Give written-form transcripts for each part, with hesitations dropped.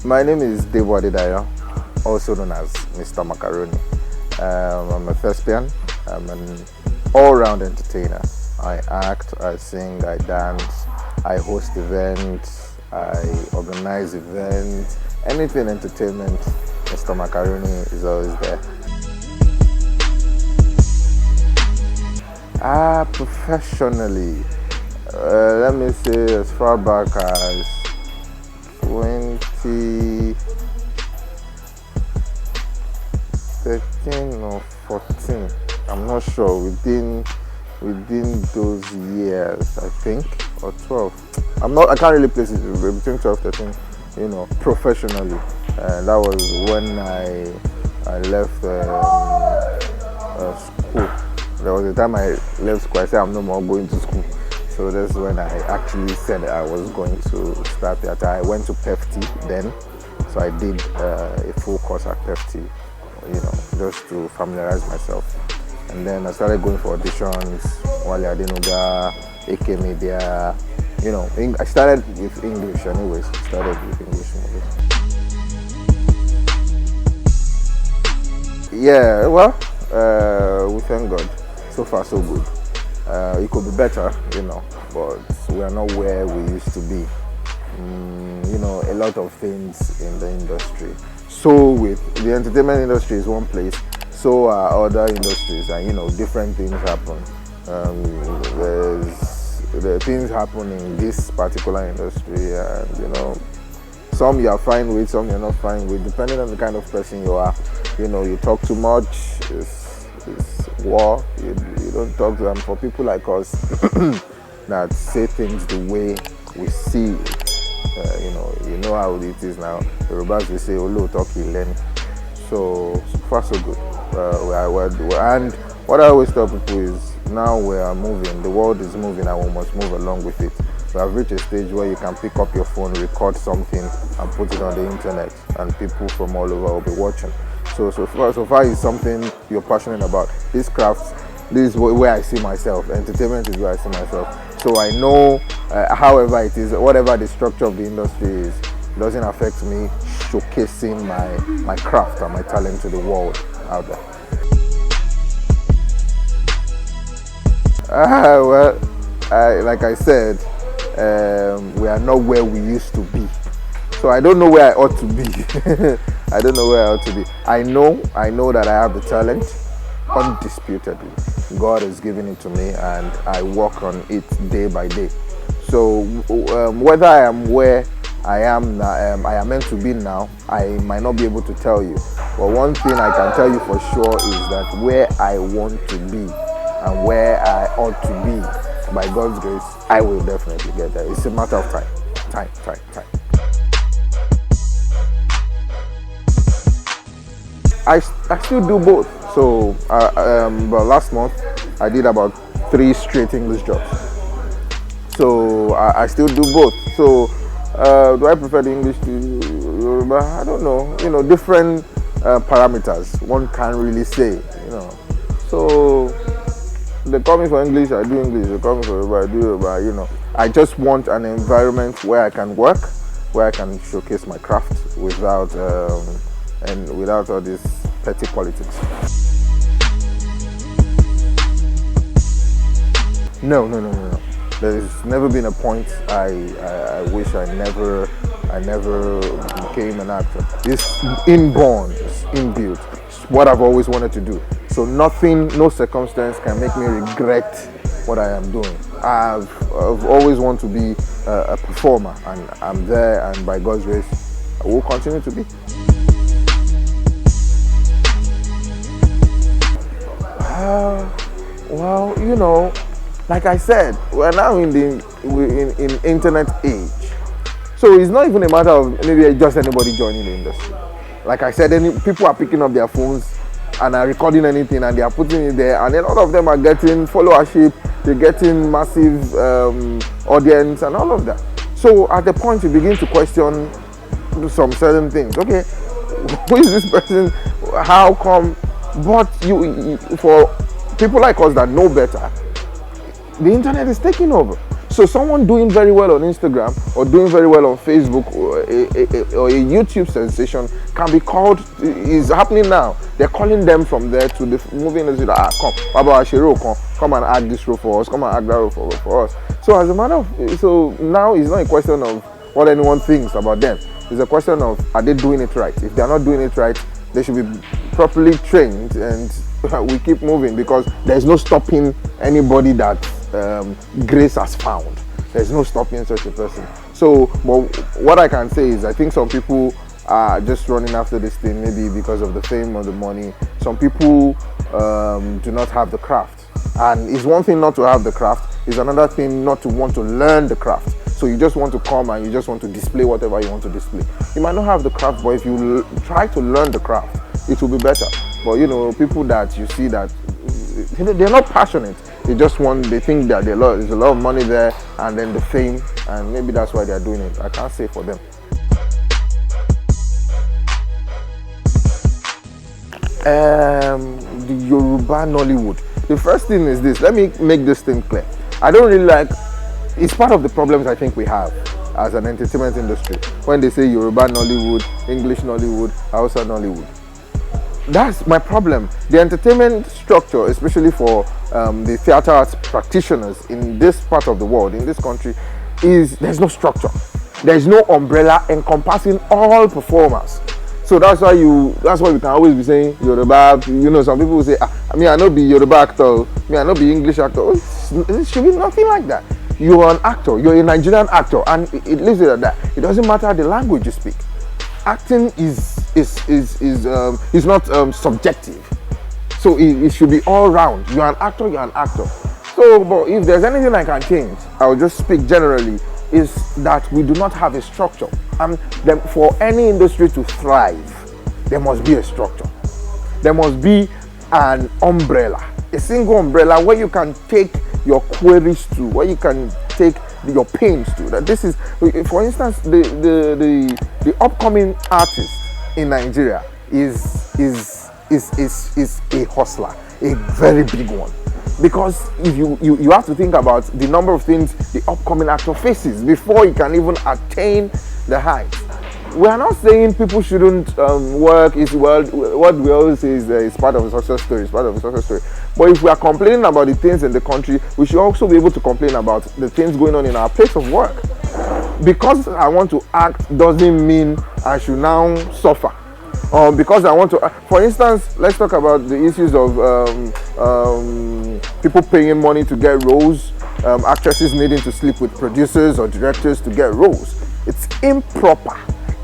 My name is Debo Adedayo, also known as Mr. Macaroni. I'm a thespian. I'm an all-round entertainer. I act, I sing, I dance, I host events, I organize events, anything entertainment, Mr. Macaroni is always there. Professionally, let me say as far back as 2013 or 14, I'm not sure, within those years, I think, or 12. I can't really place it, between 12 13, professionally. And that was when I left school. There was a time I left school, I said I'm no more going to school. So that's when I actually said I was going to start theatre. I went to PEFT then, so I did a full course at PEFT, just to familiarize myself. And then I started going for auditions, Wale Adenuga, AK Media, I started with English anyways, Yeah, well, we thank God. So far so good. It could be better, but we are not where we used to be. A lot of things in the industry. So with the entertainment industry is one place, so are other industries, and different things happen. The things happen in this particular industry, and some you are fine with, some you're not fine with, depending on the kind of person you are. You talk too much, it's war. You don't talk to them. For people like us that say things the way we see it, you know how it is now. The Yorubas will say "Olo talk learn." So far so good. And what I always tell people is, now we are moving. The world is moving, and we must move along with it. We have reached a stage where you can pick up your phone, record something, and put it on the internet, and people from all over will be watching. So far is something you're passionate about. This craft, this is where I see myself. Entertainment is where I see myself. So I know, however it is, whatever the structure of the industry is, it doesn't affect me showcasing my craft and my talent to the world out there. Like I said, we are not where we used to be. So I don't know where I ought to be. I don't know where I ought to be. I know that I have the talent, undisputedly. God has given it to me, and I work on it day by day. So whether I am where I am meant to be now, I might not be able to tell you. But one thing I can tell you for sure is that where I want to be and where I ought to be, by God's grace, I will definitely get there. It's a matter of time. I still do both. So but last month I did about 3 straight English jobs. So I still do both. So do I prefer the English to Yoruba? I don't know. Different parameters. One can't really say. So they call me for English, I do English. They call me for Yoruba, I do Yoruba. I just want an environment where I can work, where I can showcase my craft without all this petty politics. No. There's never been a point I wish I never became an actor. It's inborn, it's inbuilt. It's what I've always wanted to do. So nothing, no circumstance can make me regret what I am doing. I've always wanted to be a performer, and I'm there, and by God's grace, I will continue to be. Well, you know, like I said, we're now in the internet age. So it's not even a matter of maybe just anybody joining the industry. Like I said, people are picking up their phones and are recording anything, and they are putting it there, and a lot of them are getting followership, they're getting massive audience and all of that. So at the point you begin to question some certain things. Okay, who is this person? How come? But for people like us that know better, the internet is taking over. So someone doing very well on Instagram or doing very well on Facebook or a YouTube sensation can be called, is happening now. They're calling them from there to the movie industry. Come, Baba Ashiro, come and act this role for us, come and act that role for us. So as a matter of, so now it's not a question of what anyone thinks about them. It's a question of, are they doing it right? If they're not doing it right, they should be properly trained, and we keep moving, because there's no stopping anybody that grace has found. There's no stopping such a person. So, but what I can say is, I think some people are just running after this thing, maybe because of the fame or the money. Some people do not have the craft, and it's one thing not to have the craft, it's another thing not to want to learn the craft. So you just want to come and you just want to display whatever you want to display. You might not have the craft, but if you try to learn the craft, it will be better. But you know, people that you see that they're not passionate, they think that there's a lot of money there, and then the fame, and maybe that's why they're doing it. I can't say for them. The Yoruba Nollywood. The first thing is this. Let me make this thing clear. I don't really like. It's part of the problems I think we have as an entertainment industry when they say Yoruba Nollywood, English Nollywood, Hausa Nollywood. That's my problem. The entertainment structure, especially for the theatre arts practitioners in this part of the world, in this country, there's no structure. There's no umbrella encompassing all performers. So that's why we can always be saying Yoruba. You know, some people will say, I know be Yoruba actor, I know be English actor. It should be nothing like that. You're an actor, you're a Nigerian actor, and it leaves it at that. It doesn't matter the language you speak. Acting is not subjective. So it should be all round. You're an actor, you're an actor. So, but if there's anything I can change, I'll just speak generally, is that we do not have a structure. And then for any industry to thrive, there must be a structure. There must be an umbrella, a single umbrella where you can take your queries to, where you can take your pains to. That this is, for instance, the upcoming artist in Nigeria is a hustler, a very big one. Because if you have to think about the number of things the upcoming actor faces before he can even attain the heights. We are not saying people shouldn't work. What we always say is part of a success story. It's part of a success story. But if we are complaining about the things in the country, we should also be able to complain about the things going on in our place of work. Because I want to act doesn't mean I should now suffer. Because I want to, for instance, let's talk about the issues of people paying money to get roles, actresses needing to sleep with producers or directors to get roles. It's improper.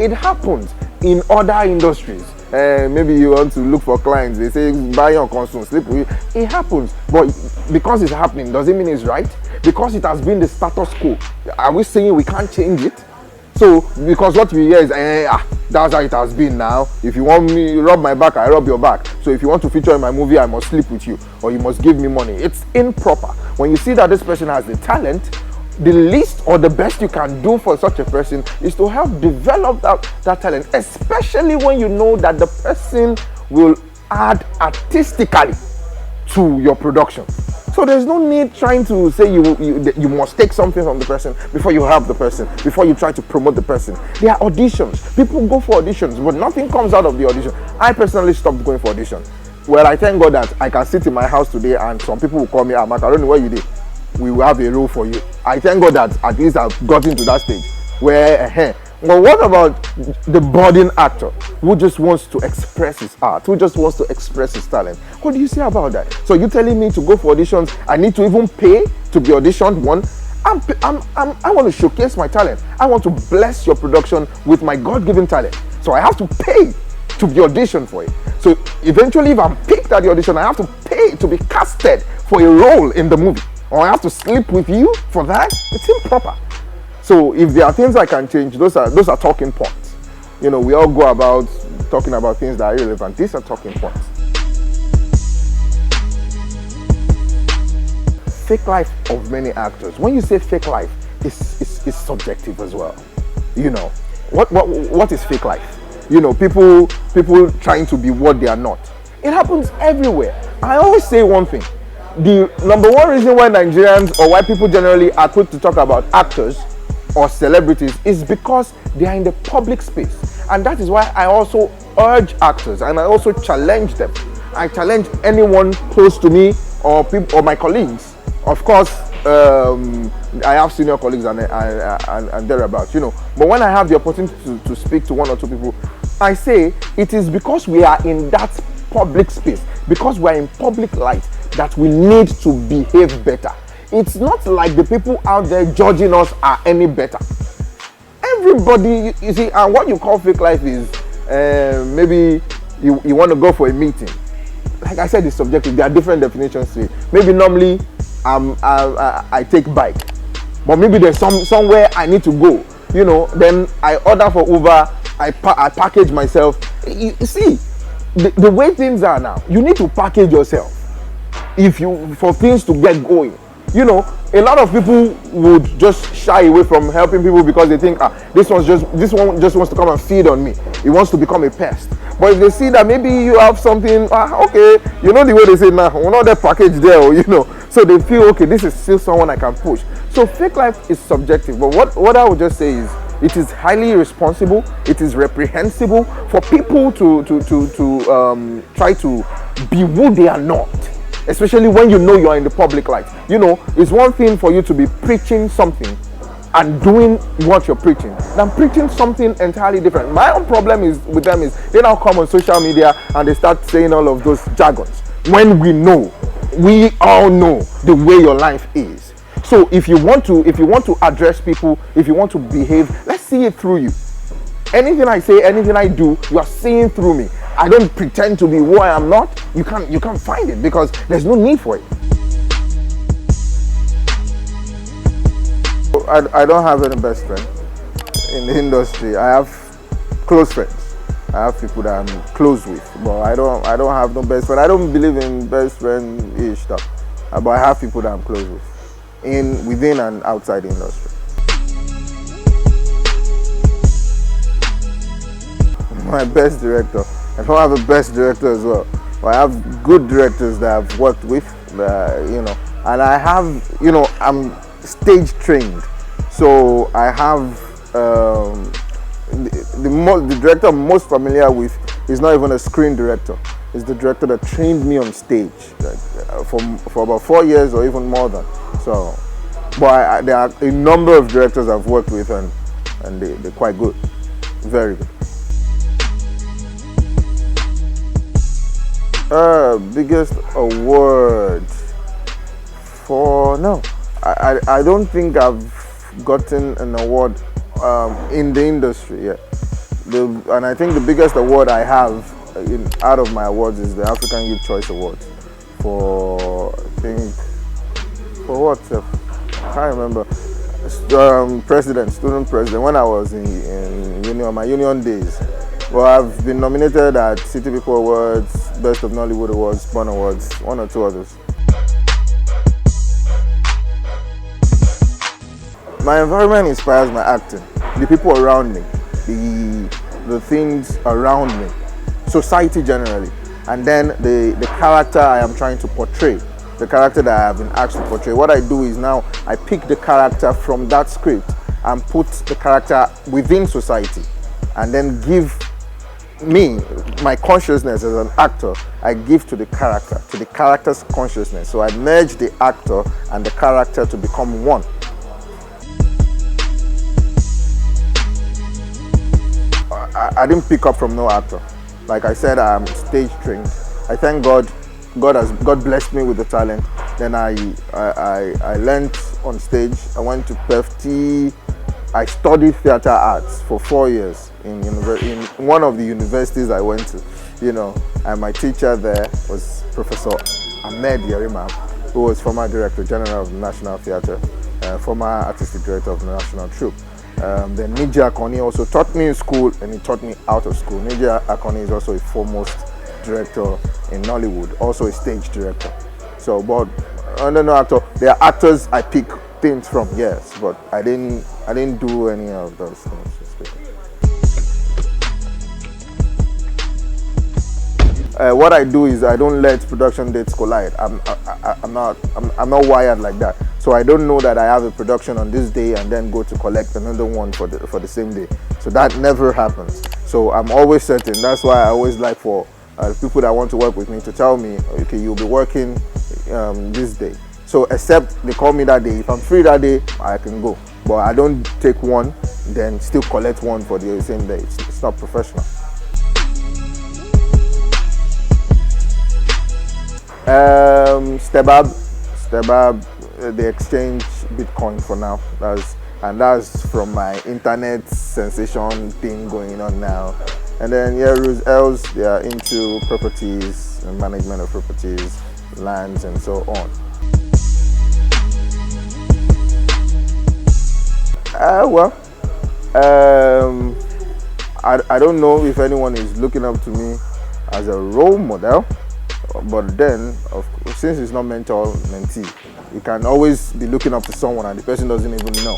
It happens in other industries. Maybe you want to look for clients, they say buy your console, sleep with you. It happens, but because it's happening, does it mean it's right? Because it has been the status quo, are we saying we can't change it? So, because what we hear is, that's how it has been now. If you want me to rub my back, I rub your back. So if you want to feature in my movie, I must sleep with you, or you must give me money. It's improper. When you see that this person has the talent, the least or the best you can do for such a person is to help develop that talent, especially when you know that the person will add artistically to your production. So there's no need trying to say you must take something from the person before you help the person, before you try to promote the person. There are auditions. People go for auditions, but nothing comes out of the audition. I personally stopped going for auditions. Well, I thank God that I can sit in my house today and some people will call me, Macaroni, where you did? We will have a role for you. I thank God that at least I've gotten to that stage where Well, what about the budding actor who just wants to express his art, who just wants to express his talent? What do you say about that? So you telling me to go for auditions, I need to even pay to be auditioned? One, I want to showcase my talent. I want to bless your production with my God-given talent. So I have to pay to be auditioned for it. So eventually, if I'm picked at the audition, I have to pay to be casted for a role in the movie. Or I have to sleep with you for that? It's improper. So if there are things I can change, those are talking points. You know, we all go about talking about things that are irrelevant. These are talking points. Fake life of many actors. When you say fake life, it's subjective as well. You know, what is fake life? You know, people trying to be what they are not. It happens everywhere. I always say one thing. The number one reason why Nigerians or why people generally are quick to talk about actors or celebrities is because they are in the public space. And that is why I also urge actors and I also challenge them. I challenge anyone close to me or people or my colleagues. Of course, I have senior colleagues and thereabouts, you know. But when I have the opportunity to speak to one or two people, I say it is because we are in that public space, because we are in public light, that we need to behave better. It's not like the people out there judging us are any better. Everybody, you see, and what you call fake life is maybe you want to go for a meeting. Like I said, it's subjective. There are different definitions to it. Maybe normally I take bike, but maybe there's somewhere I need to go. You know, then I order for Uber. I package myself. You see, the way things are now, you need to package yourself for things to get going. You know, a lot of people would just shy away from helping people because they think, this one just wants to come and feed on me. It wants to become a pest. But if they see that maybe you have something, okay, you know the way they say, nah, we're not that package there, you know. So they feel, okay, this is still someone I can push. So fake life is subjective. But what I would just say is, it is highly irresponsible. It is reprehensible for people to try to be who they are not. Especially when you know you are in the public light. You know, it's one thing for you to be preaching something and doing what you're preaching than preaching something entirely different. My own problem with them is they now come on social media and they start saying all of those jargons when we all know the way your life is. So if you want to address people, if you want to behave, let's see it through you. Anything I say, anything I do, you are seeing through me. I don't pretend to be who I am not. You can't find it because there's no need for it. I don't have any best friend in the industry. I have close friends. I have people that I'm close with, but I don't have no best friend. I don't believe in best friend-ish stuff. But I have people that I'm close with, within and outside the industry. My best director. I don't have a best director as well. But I have good directors that I've worked with, you know, and I have, you know, I'm stage trained. So I have the director I'm most familiar with is not even a screen director. It's the director that trained me on stage for about 4 years or even more than. So, but there are a number of directors I've worked with and they're quite good, very good. Biggest award I don't think I've gotten an award in the industry yet. And I think the biggest award I have out of my awards is the African Youth Choice Award for what? I can't remember. Student president when I was in my union days. Well, I've been nominated at City People Awards, Best of Nollywood Awards, Spun Awards, one or two others. My environment inspires my acting. The people around me, the things around me, society generally, and then the character I am trying to portray, the character that I have been asked to portray. What I do is now I pick the character from that script and put the character within society, and then give my consciousness as an actor, I give to the character's consciousness. So I merge the actor and the character to become one. I didn't pick up from no actor. Like I said, I'm stage trained. I thank God. God blessed me with the talent. Then I learned on stage. I went to PEFT. I studied theater arts for 4 years in one of the universities I went to. And my teacher there was Professor Ahmed Yerima, who was former Director General of the National Theatre, former Artistic Director of the National Troupe. Then Nija Akoni also taught me in school, and he taught me out of school. Nija Akoni is also a foremost director in Nollywood, also a stage director. So, but I don't know actor. There are actors I pick things from, yes, but I didn't do any of those things. What I do is I don't let production dates collide. I'm not wired like that. So I don't know that I have a production on this day and then go to collect another one for the same day. So that never happens. So I'm always certain. That's why I always like for people that want to work with me to tell me, okay, you'll be working this day. So except they call me that day. If I'm free that day, I can go. But I don't take one, then still collect one for the same day. It's not professional. Stebab, they exchange Bitcoin for now. That's from my internet sensation thing going on now. And then else they are into properties and management of properties, lands, and so on. I don't know if anyone is looking up to me as a role model, but then, since it's not mentee, you can always be looking up to someone and the person doesn't even know.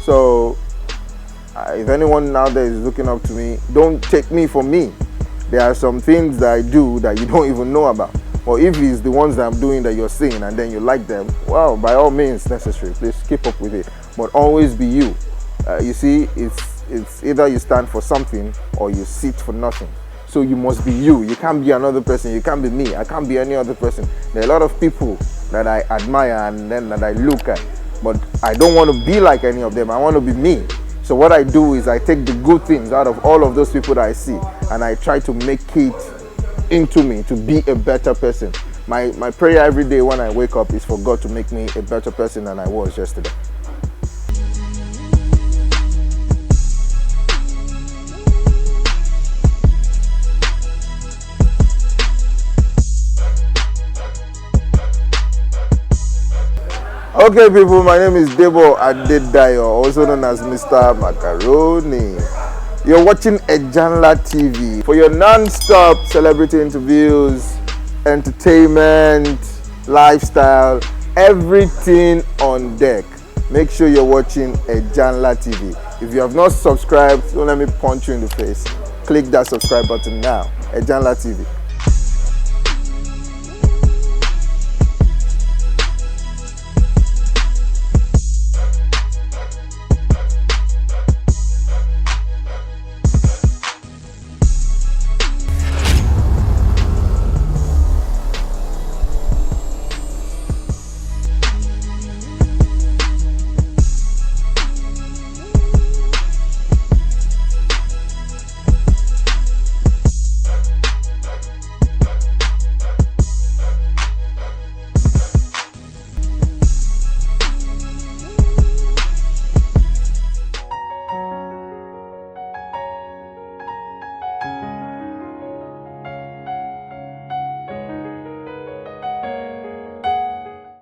So, if anyone out there is looking up to me, don't take me for me. There are some things that I do that you don't even know about. Or if it's the ones that I'm doing that you're seeing and then you like them, well, by all means necessary, please keep up with it. But always be you. You see, it's either you stand for something or you sit for nothing. So you must be you. You can't be another person. You can't be me. I can't be any other person. There are a lot of people that I admire and then that I look at, but I don't want to be like any of them. I want to be me. So what I do is I take the good things out of all of those people that I see and I try to make it into me to be a better person. My prayer every day when I wake up is for God to make me a better person than I was yesterday. Okay people, my name is Debo Adedayo, also known as Mr. Macaroni. You're watching Ejanla TV for your non-stop celebrity interviews, entertainment, lifestyle, everything on deck. Make sure you're watching Ejanla TV. If you have not subscribed, don't let me punch you in the face. Click that subscribe button now. Ejanla TV.